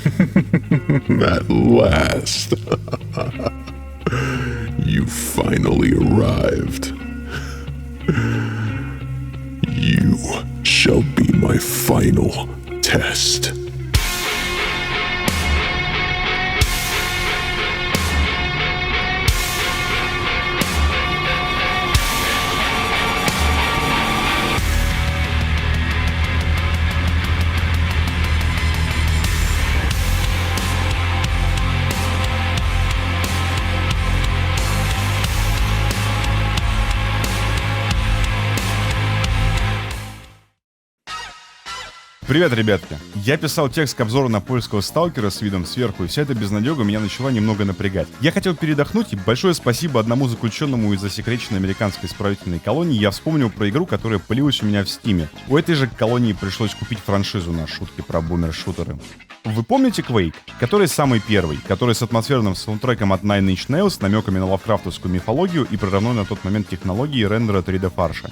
At last, you finally arrived. You shall be my final test. Привет, ребятки! Я писал текст к обзору на польского сталкера с видом сверху, и вся эта безнадега меня начала немного напрягать. Я хотел передохнуть, и большое спасибо одному заключенному из засекреченной американской исправительной колонии я вспомнил про игру, которая пылилась у меня в стиме. У этой же колонии пришлось купить франшизу на шутки про бумер-шутеры. Вы помните Quake? Который самый первый, который с атмосферным саундтреком от Nine Inch Nails, с намеками на лавкрафтовскую мифологию и прорывной на тот момент технологии рендера 3D-фарша.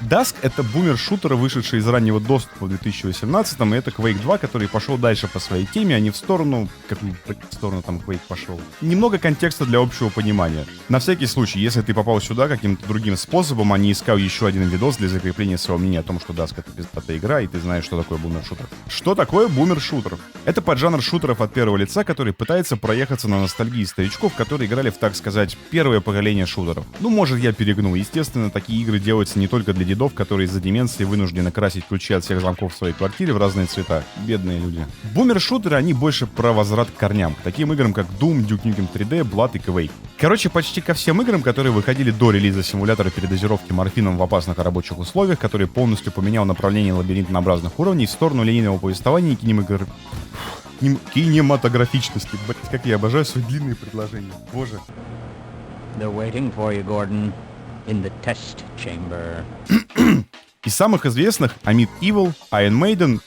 Dusk — это бумер-шутер, вышедший из раннего доступа в 2018-м, и это Quake 2, который пошел дальше по своей теме, а не в сторону, в сторону там Quake пошел. Немного контекста для общего понимания. На всякий случай, если ты попал сюда каким-то другим способом, а не искал еще один видос для закрепления своего мнения о том, что Dusk — это пиздатая игра, и ты знаешь, что такое бумер-шутер. Что такое бумер-шутер? Это поджанр шутеров от первого лица, который пытается проехаться на ностальгии старичков, которые играли в, так сказать, первое поколение шутеров. Ну, может, я перегнул. Естественно, такие игры делаются не только для дедов, которые из-за деменции вынуждены красить ключи от всех замков в своей квартире в разные цвета. Бедные люди. Бумер-шутеры, они больше про возврат к корням. К таким играм, как Doom, Duke Nukem 3D, Blood и Quake. Короче, почти ко всем играм, которые выходили до релиза симулятора передозировки морфином в опасных рабочих условиях, который полностью поменял направление лабиринтообразных уровней в сторону линейного повествования и кинематографичности. Блять, как я обожаю свои длинные предложения. Боже. They're waiting for you, Gordon. In the test chamber. Из самых известных Amid Evil, Iron Maiden,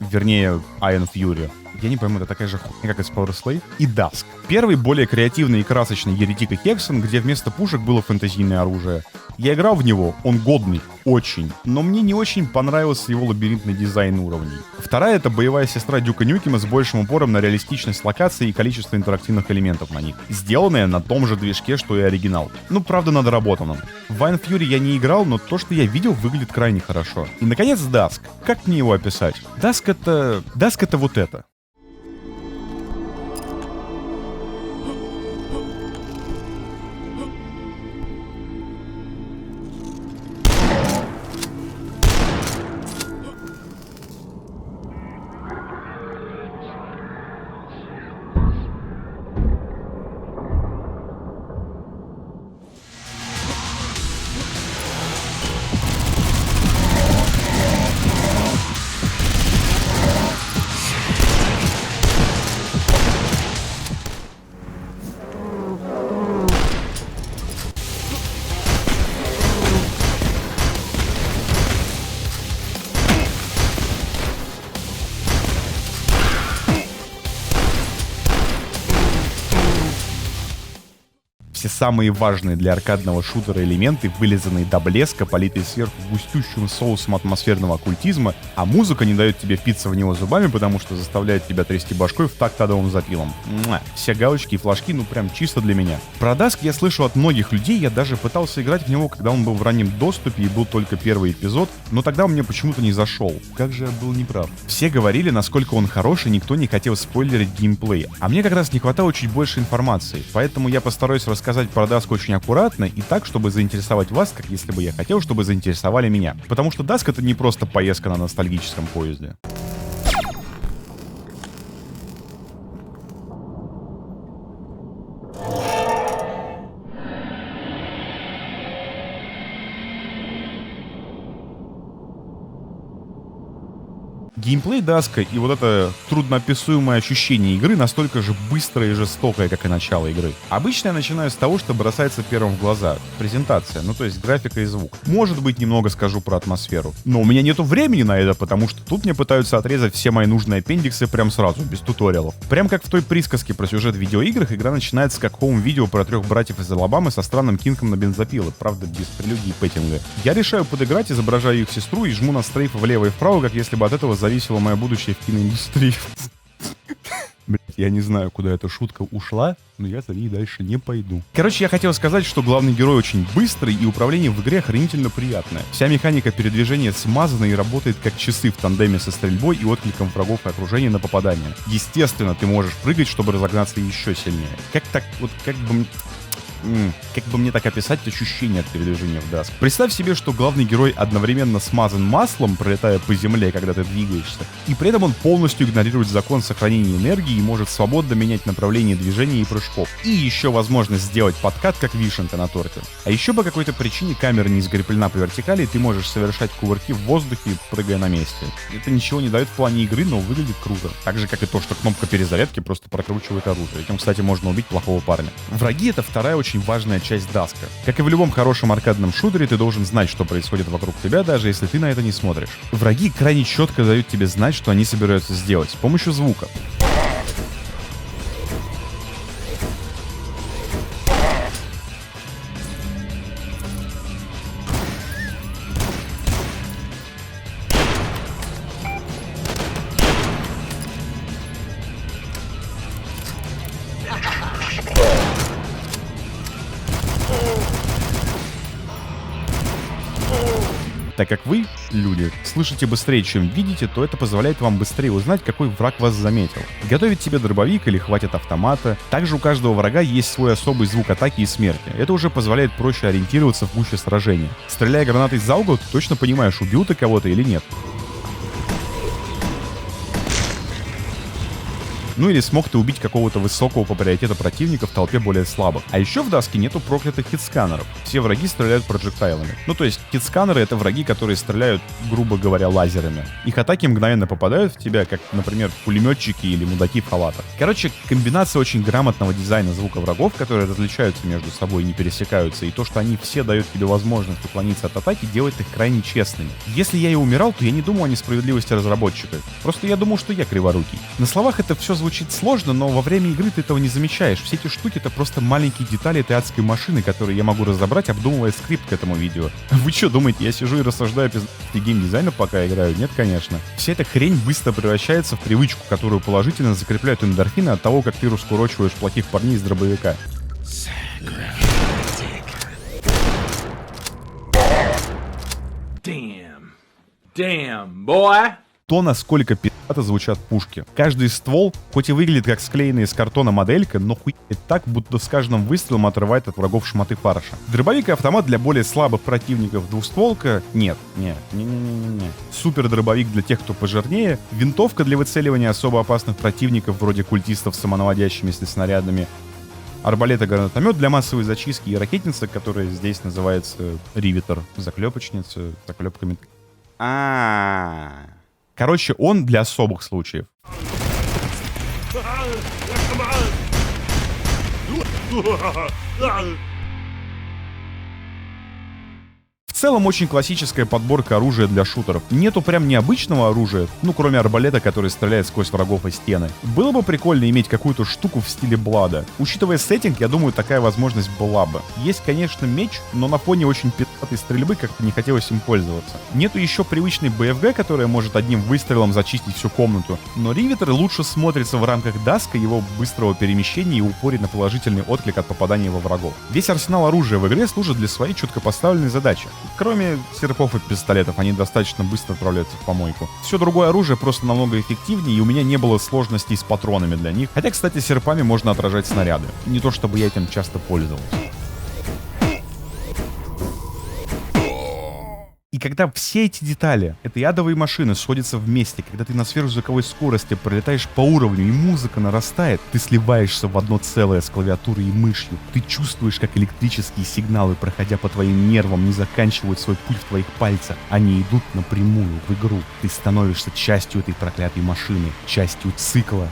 вернее, Iron Fury. Я не пойму, это такая же хуйня, как из Power Slave. И Dusk. Первый более креативный и красочный еретик и Хексон, где вместо пушек было фэнтезийное оружие. Я играл в него, он годный, очень. Но мне не очень понравился его лабиринтный дизайн уровней. Вторая — это боевая сестра Дюка Нюкема с большим упором на реалистичность локаций и количество интерактивных элементов на них. Сделанная на том же движке, что и оригинал. Ну, правда, надоработанном. В Iron Fury я не играл, но то, что я видел, выглядит крайне хорошо. И, наконец, Dusk. Как мне его описать? Dusk это вот это. Все самые важные для аркадного шутера элементы, вылизанные до блеска, политые сверху густющим соусом атмосферного оккультизма, а музыка не дает тебе впиться в него зубами, потому что заставляет тебя трясти башкой в такт адовым запилом. Все галочки и флажки, ну прям чисто для меня. Про Dusk я слышу от многих людей, я даже пытался играть в него, когда он был в раннем доступе и был только первый эпизод, но тогда он мне почему-то не зашел. Как же я был неправ. Все говорили, насколько он хороший, никто не хотел спойлерить геймплей, а мне как раз не хватало чуть больше информации, поэтому я постараюсь рассказать про Dusk очень аккуратно и так, чтобы заинтересовать вас, как если бы я хотел, чтобы заинтересовали меня. Потому что Dusk — это не просто поездка на ностальгическом поезде. Геймплей Даска и вот это трудноописуемое ощущение игры настолько же быстрое и жестокое, как и начало игры. Обычно я начинаю с того, что бросается первым в глаза. Презентация, ну то есть графика и звук. Может быть, немного скажу про атмосферу. Но у меня нету времени на это, потому что тут мне пытаются отрезать все мои нужные аппендиксы прям сразу, без туториалов. Прям как в той присказке про сюжет в видеоиграх, игра начинается как хоум-видео про 3 братьев из Алабамы со странным кинком на бензопилы, правда без прелюдий и петтинга. Я решаю подыграть, изображаю их сестру и жму на стрейфы влево и вправо, как если бы от этого зависело мое будущее в киноиндустрии. Блять, я не знаю, куда эта шутка ушла, но я за ней дальше не пойду. Короче, я хотел сказать, что главный герой очень быстрый, и управление в игре охренительно приятное. Вся механика передвижения смазана и работает как часы в тандеме со стрельбой и откликом врагов и окружения на попадание. Естественно, ты можешь прыгать, чтобы разогнаться еще сильнее. Как бы мне так описать ощущение от передвижения в Dusk? Представь себе, что главный герой одновременно смазан маслом, пролетая по земле, когда ты двигаешься, и при этом он полностью игнорирует закон сохранения энергии и может свободно менять направление движения и прыжков. И еще возможность сделать подкат, как вишенка на торте. А еще по какой-то причине камера не закреплена по вертикали, и ты можешь совершать кувырки в воздухе, прыгая на месте. Это ничего не дает в плане игры, но выглядит круто. Так же, как и то, что кнопка перезарядки просто прокручивает оружие. Этим, кстати, можно убить плохого парня. Враги — это вторая очень важная часть Даска. Как и в любом хорошем аркадном шутере, ты должен знать, что происходит вокруг тебя, даже если ты на это не смотришь. Враги крайне четко дают тебе знать, что они собираются сделать с помощью звука. Так как вы, люди, слышите быстрее, чем видите, то это позволяет вам быстрее узнать, какой враг вас заметил. Готовить себе дробовик или хватит автомата. Также у каждого врага есть свой особый звук атаки и смерти. Это уже позволяет проще ориентироваться в гуще сражения. Стреляя гранатой за угол, ты точно понимаешь, убил ты кого-то или нет. Ну или смог ты убить какого-то высокого по приоритету противника в толпе более слабых. А еще в Даске нету проклятых хитсканеров. Все враги стреляют проджектайлами. Ну то есть хитсканеры — это враги, которые стреляют, грубо говоря, лазерами. Их атаки мгновенно попадают в тебя, как, например, пулеметчики или мудаки в халатах. Короче, комбинация очень грамотного дизайна звука врагов, которые различаются между собой и не пересекаются, и то, что они все дают тебе возможность уклониться от атаки, делает их крайне честными. Если я и умирал, то я не думал о несправедливости разработчика. Просто я думал, что я криворукий. На словах это все звучит сложно, но во время игры ты этого не замечаешь. Все эти штуки — это просто маленькие детали этой адской машины, которые я могу разобрать, обдумывая скрипт к этому видео. Вы что, думаете, я сижу и рассуждаю без геймдизайна, пока играю? Нет, конечно. Вся эта хрень быстро превращается в привычку, которую положительно закрепляют эндорфины от того, как ты раскурочиваешь плохих парней из дробовика. Damn, boy! То, насколько пи***то звучат пушки. Каждый ствол, хоть и выглядит как склеенная из картона моделька, но хуй так, будто с каждым выстрелом отрывает от врагов шматы фарша. Дробовик и автомат для более слабых противников, двухстволка — нет. Не. Супер дробовик для тех, кто пожирнее, винтовка для выцеливания особо опасных противников, вроде культистов с самонаводящимися снарядами, арбалет и гранатомет для массовой зачистки и ракетница, которая здесь называется ривитер, заклепочница, заклепками. Короче, он для особых случаев. В целом очень классическая подборка оружия для шутеров. Нету прям необычного оружия, ну кроме арбалета, который стреляет сквозь врагов и стены. Было бы прикольно иметь какую-то штуку в стиле Блада. Учитывая сеттинг, я думаю, такая возможность была бы. Есть, конечно, меч, но на фоне очень пи***той стрельбы как-то не хотелось им пользоваться. Нету еще привычной БФГ, которая может одним выстрелом зачистить всю комнату, но ривитер лучше смотрится в рамках Даска, его быстрого перемещения и упоре на положительный отклик от попадания во врагов. Весь арсенал оружия в игре служит для своей четко поставленной задачи. Кроме серпов и пистолетов, они достаточно быстро отправляются в помойку. Все другое оружие просто намного эффективнее, и у меня не было сложностей с патронами для них. Хотя, кстати, серпами можно отражать снаряды. Не то чтобы я этим часто пользовался. И когда все эти детали этой адовой машины сходятся вместе, когда ты на сверхзвуковой скорости пролетаешь по уровню и музыка нарастает, ты сливаешься в одно целое с клавиатурой и мышью. Ты чувствуешь, как электрические сигналы, проходя по твоим нервам, не заканчивают свой путь в твоих пальцах. Они идут напрямую в игру. Ты становишься частью этой проклятой машины, частью цикла.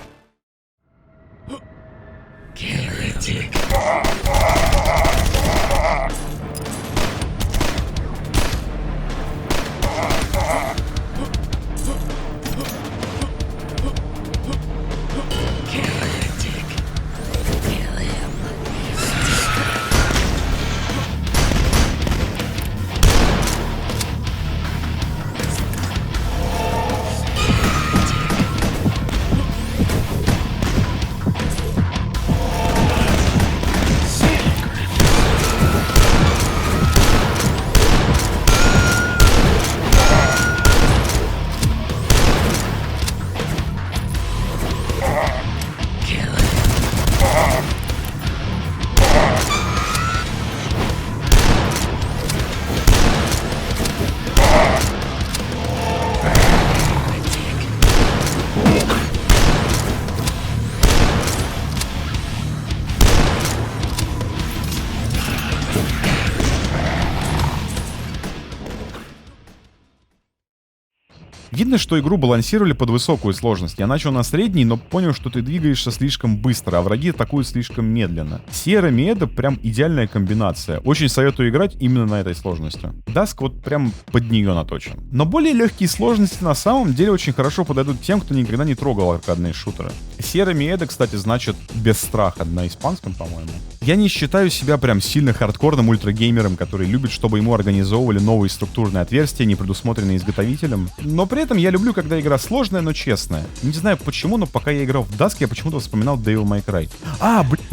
Видно, что игру балансировали под высокую сложность. Я начал на средней, но понял, что ты двигаешься слишком быстро, а враги атакуют слишком медленно. Сера Миэда прям идеальная комбинация. Очень советую играть именно на этой сложности. Даск вот прям под нее наточен. Но более легкие сложности на самом деле очень хорошо подойдут тем, кто никогда не трогал аркадные шутеры. Сера Миэда, кстати, значит без страха на испанском, по-моему. Я не считаю себя прям сильно хардкорным ультрагеймером, который любит, чтобы ему организовывали новые структурные отверстия, не предусмотренные изготовителем. Но при этом я люблю, когда игра сложная, но честная. Не знаю почему, но пока я играл в Dusk, я почему-то вспоминал Devil May Cry.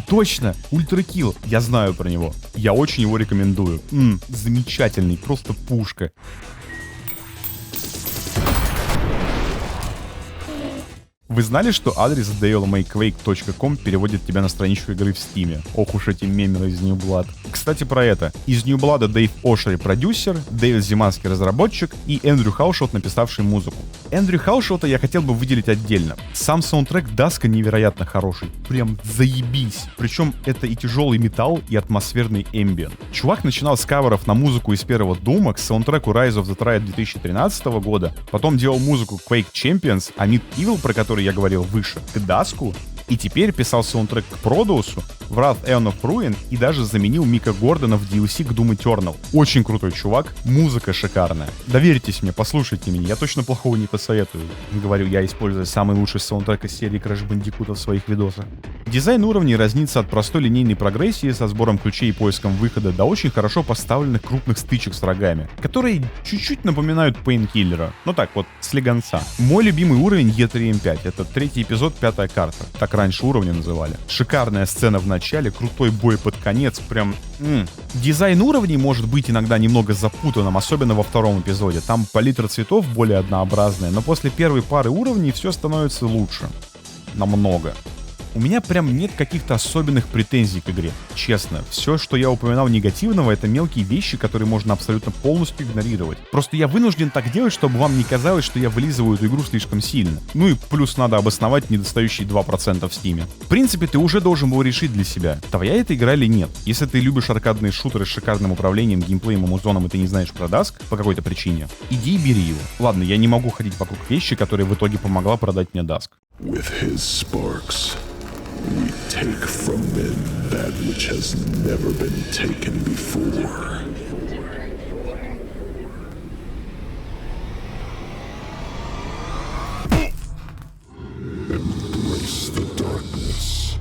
Точно! Ультра Килл. Я знаю про него. Я очень его рекомендую. Замечательный, просто пушка. Вы знали, что адрес devilmayquake.com переводит тебя на страничку игры в Steam? Ох уж эти мемеры из New Blood. Кстати, про это. Из New Blood Дэйв Ошери продюсер, Дэвид Зиманский разработчик и Эндрю Хаушелт, написавший музыку. Эндрю Хаушелта я хотел бы выделить отдельно. Сам саундтрек Даска невероятно хороший. Прям заебись. Причем это и тяжелый металл, и атмосферный эмбиент. Чувак начинал с каверов на музыку из первого Дума к саундтреку Rise of the Triad 2013 года. Потом делал музыку Quake Champions, а Meat Evil, про который я говорил выше, к Даску, и теперь писал саундтрек к Продоусу, в Wrath Aeon of Ruin и даже заменил Мика Гордона в DLC к Doom Eternal. Очень крутой чувак, музыка шикарная. Доверьтесь мне, послушайте меня, я точно плохого не посоветую. Говорю я, используя самый лучший саундтрек из серии Crash Bandicoot в своих видосах. Дизайн уровней разнится от простой линейной прогрессии со сбором ключей и поиском выхода до очень хорошо поставленных крупных стычек с врагами, которые чуть-чуть напоминают Painkiller. Ну так вот, слегонца. Мой любимый уровень E3M5. Это третий эпизод, 5-я карта. Так раньше уровни называли. Шикарная сцена в начале, крутой бой под конец, прям... Дизайн уровней может быть иногда немного запутанным, особенно во втором эпизоде. Там палитра цветов более однообразная, но после первой пары уровней все становится лучше. Намного. У меня прям нет каких-то особенных претензий к игре. Честно, все, что я упоминал негативного, это мелкие вещи, которые можно абсолютно полностью игнорировать. Просто я вынужден так делать, чтобы вам не казалось, что я вылизываю эту игру слишком сильно. Ну и плюс надо обосновать недостающие 2% в Steam. В принципе, ты уже должен был решить для себя, твоя эта игра или нет. Если ты любишь аркадные шутеры с шикарным управлением, геймплеем и музоном, и ты не знаешь про Dusk по какой-то причине, иди и бери его. Ладно, я не могу ходить вокруг вещи, которая в итоге помогла продать мне Dusk. With his sparks, we take from men that which has never been taken before. Embrace the darkness.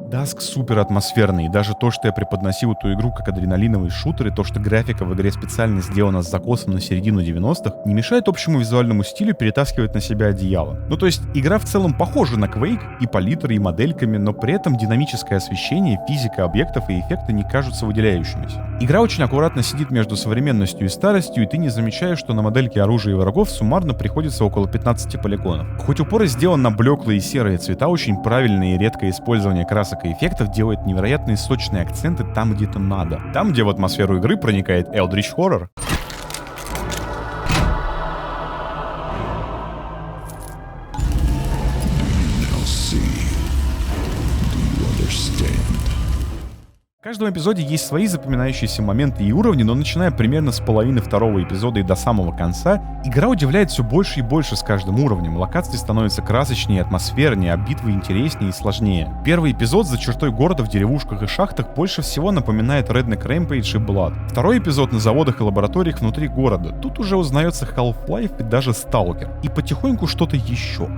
Dusk супер атмосферный, и даже то, что я преподносил эту игру как адреналиновый шутер, и то, что графика в игре специально сделана с закосом на середину 90-х, не мешает общему визуальному стилю перетаскивать на себя одеяло. Ну то есть, игра в целом похожа на Quake и палитрой, и модельками, но при этом динамическое освещение, физика объектов и эффекты не кажутся выделяющимися. Игра очень аккуратно сидит между современностью и старостью, и ты не замечаешь, что на модельке оружия и врагов суммарно приходится около 15 полигонов. Хоть упор сделан на блеклые и серые цвета, очень правильное и редкое использование красок подборка эффектов делает невероятные сочные акценты там, где это надо. Там, где в атмосферу игры проникает Eldritch Horror. Now see. Do you understand? В каждом эпизоде есть свои запоминающиеся моменты и уровни, но начиная примерно с половины второго эпизода и до самого конца, игра удивляет все больше и больше с каждым уровнем. Локации становятся красочнее, атмосфернее, а битвы интереснее и сложнее. Первый эпизод за чертой города в деревушках и шахтах больше всего напоминает Redneck Rampage и Blood. Второй эпизод на заводах и лабораториях внутри города. Тут уже узнается Half-Life и даже Stalker. И потихоньку что-то еще.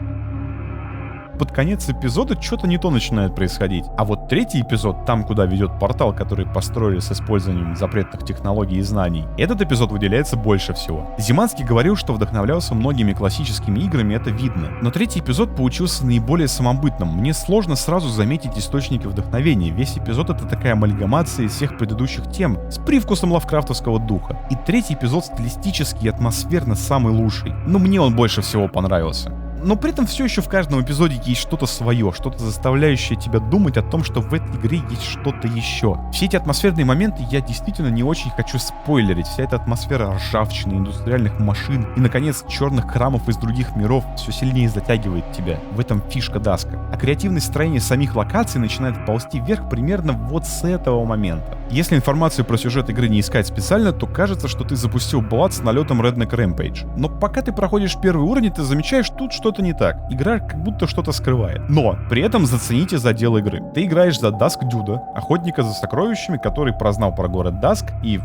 Под конец эпизода что-то не то начинает происходить. А вот третий эпизод, там, куда ведет портал, который построили с использованием запретных технологий и знаний, этот эпизод выделяется больше всего. Зиманский говорил, что вдохновлялся многими классическими играми, это видно. Но третий эпизод получился наиболее самобытным. Мне сложно сразу заметить источники вдохновения. Весь эпизод — это такая амальгамация из всех предыдущих тем, с привкусом лавкрафтовского духа. И третий эпизод стилистически и атмосферно самый лучший. Но мне он больше всего понравился. Но при этом все еще в каждом эпизоде есть что-то свое, что-то заставляющее тебя думать о том, что в этой игре есть что-то еще. Все эти атмосферные моменты я действительно не очень хочу спойлерить. Вся эта атмосфера ржавчины, индустриальных машин и, наконец, черных храмов из других миров все сильнее затягивает тебя. В этом фишка Даска. А креативность строения самих локаций начинает ползти вверх примерно вот с этого момента. Если информацию про сюжет игры не искать специально, то кажется, что ты запустил Blood с налетом Redneck Rampage. Но пока ты проходишь первый уровень, ты замечаешь тут что-то не так. Игра как будто что-то скрывает. Но при этом зацените задел игры. Ты играешь за Даск Дюда, охотника за сокровищами, который прознал про город Даск и,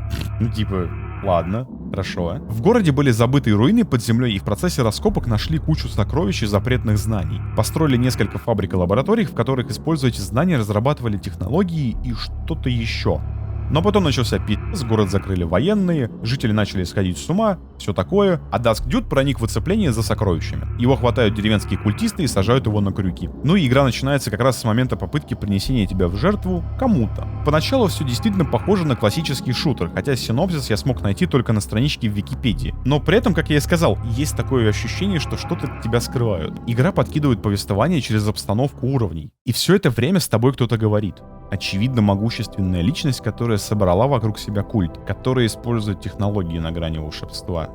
ладно, хорошо. В городе были забытые руины под землей, и в процессе раскопок нашли кучу сокровищ и запретных знаний. Построили несколько фабрик и лабораторий, в которых, используя эти знания, разрабатывали технологии и что-то еще. Но потом начался пиздец, город закрыли военные, жители начали сходить с ума, все такое, а Даск Дюд проник в оцепление за сокровищами. Его хватают деревенские культисты и сажают его на крюки. Ну и игра начинается как раз с момента попытки принесения тебя в жертву кому-то. Поначалу все действительно похоже на классический шутер, хотя синопсис я смог найти только на страничке в Википедии. Но при этом, как я и сказал, есть такое ощущение, что что-то от тебя скрывают. Игра подкидывает повествование через обстановку уровней. И все это время с тобой кто-то говорит. Очевидно, могущественная личность, которая собрала вокруг себя культ, который использует технологии на грани волшебства.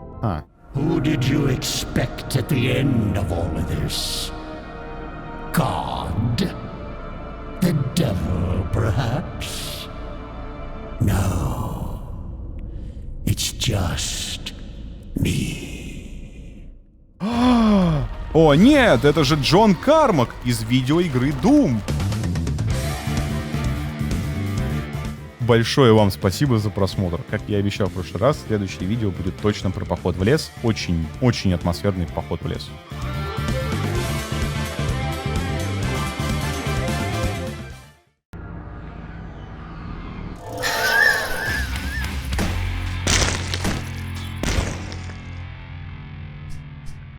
Who did you expect at the end of all of this? God? The devil, perhaps? No. It's just me. О нет, это же Джон Кармак из видеоигры Doom. Большое вам спасибо за просмотр. Как я обещал в прошлый раз, следующее видео будет точно про поход в лес. Очень атмосферный поход в лес.